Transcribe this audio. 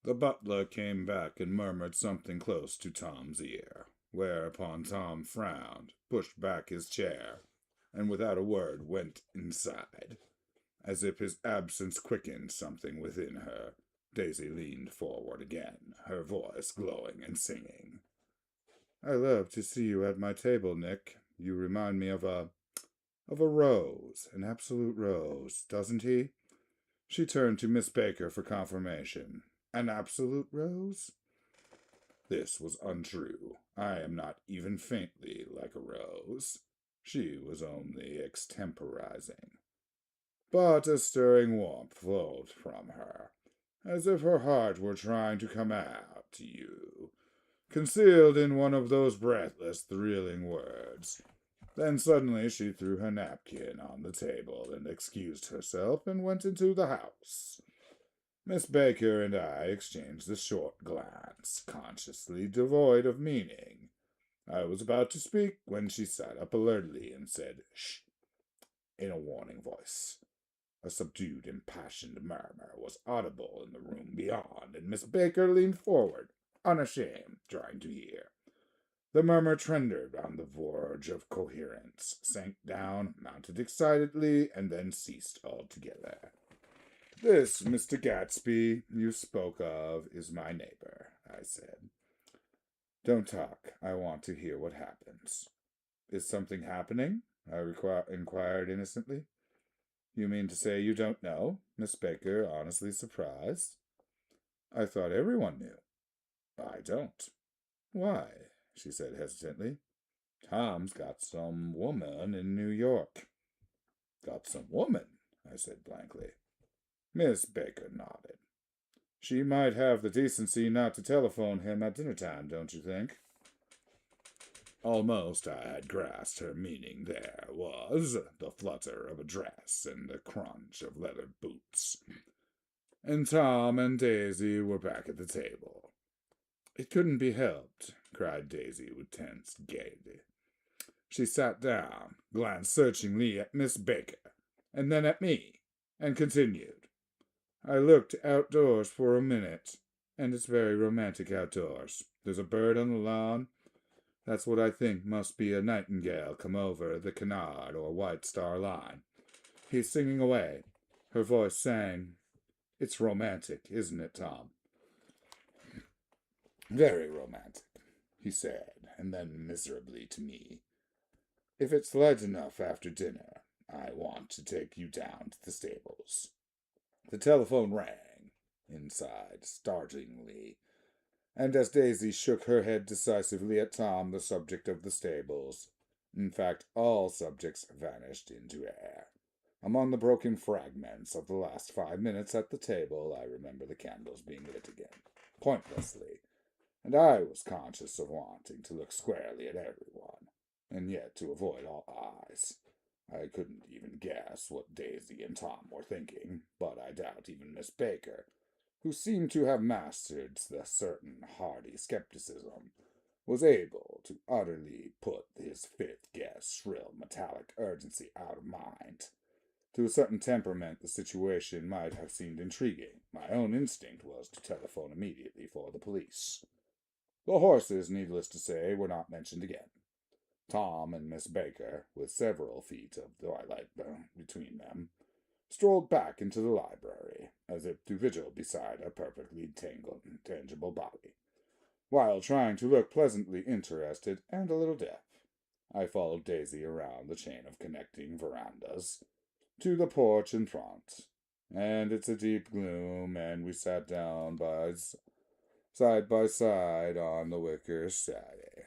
The butler came back and murmured something close to Tom's ear, whereupon Tom frowned, pushed back his chair, and without a word went inside. As if his absence quickened something within her, Daisy leaned forward again, her voice glowing and singing. "I love to see you at my table, Nick. You remind me of a rose, an absolute rose, doesn't he?" She turned to Miss Baker for confirmation. "An absolute rose?" This was untrue. I am not even faintly like a rose. She was only extemporizing. But a stirring warmth flowed from her, as if her heart were trying to come out to you, concealed in one of those breathless, thrilling words. Then suddenly she threw her napkin on the table and excused herself and went into the house. Miss Baker and I exchanged a short glance, consciously devoid of meaning. I was about to speak when she sat up alertly and said, "Shh," in a warning voice. A subdued, impassioned murmur was audible in the room beyond, and Miss Baker leaned forward, unashamed, trying to hear. The murmur trended on the verge of coherence, sank down, mounted excitedly, and then ceased altogether. "This Mr. Gatsby you spoke of is my neighbor," I said. "Don't talk. I want to hear what happens." "Is something happening?" I inquired innocently. "You mean to say you don't know?" Miss Baker, honestly surprised. "I thought everyone knew." "I don't." "Why?" she said hesitantly. "Tom's got some woman in New York." "Got some woman?" I said blankly. Miss Baker nodded. "She might have the decency not to telephone him at dinner time, don't you think?" Almost I had grasped her meaning. There was the flutter of a dress and the crunch of leather boots. And Tom and Daisy were back at the table. "It couldn't be helped," cried Daisy with tense gaiety. She sat down, glanced searchingly at Miss Baker, and then at me, and continued. "I looked outdoors for a minute, and it's very romantic outdoors. There's a bird on the lawn. That's what I think must be a nightingale come over the Canard or White Star Line. He's singing away." Her voice sang. "It's romantic, isn't it, Tom?" "Very romantic," he said, and then miserably to me, "If it's light enough after dinner, I want to take you down to the stables." The telephone rang inside, startlingly, and as Daisy shook her head decisively at Tom, the subject of the stables, in fact, all subjects vanished into air. Among the broken fragments of the last 5 minutes at the table, I remember the candles being lit again, pointlessly, and I was conscious of wanting to look squarely at everyone, and yet to avoid all eyes. I couldn't even guess what Daisy and Tom were thinking, but I doubt even Miss Baker, who seemed to have mastered the certain hardy skepticism, was able to utterly put his fifth guest's shrill metallic urgency out of mind. To a certain temperament, the situation might have seemed intriguing. My own instinct was to telephone immediately for the police. The horses, needless to say, were not mentioned again. Tom and Miss Baker, with several feet of twilight between them, strolled back into the library, as if to vigil beside a perfectly tangible body, while trying to look pleasantly interested and a little deaf. I followed Daisy around the chain of connecting verandas to the porch in front, and it's a deep gloom, and we sat down side by side on the wicker settee.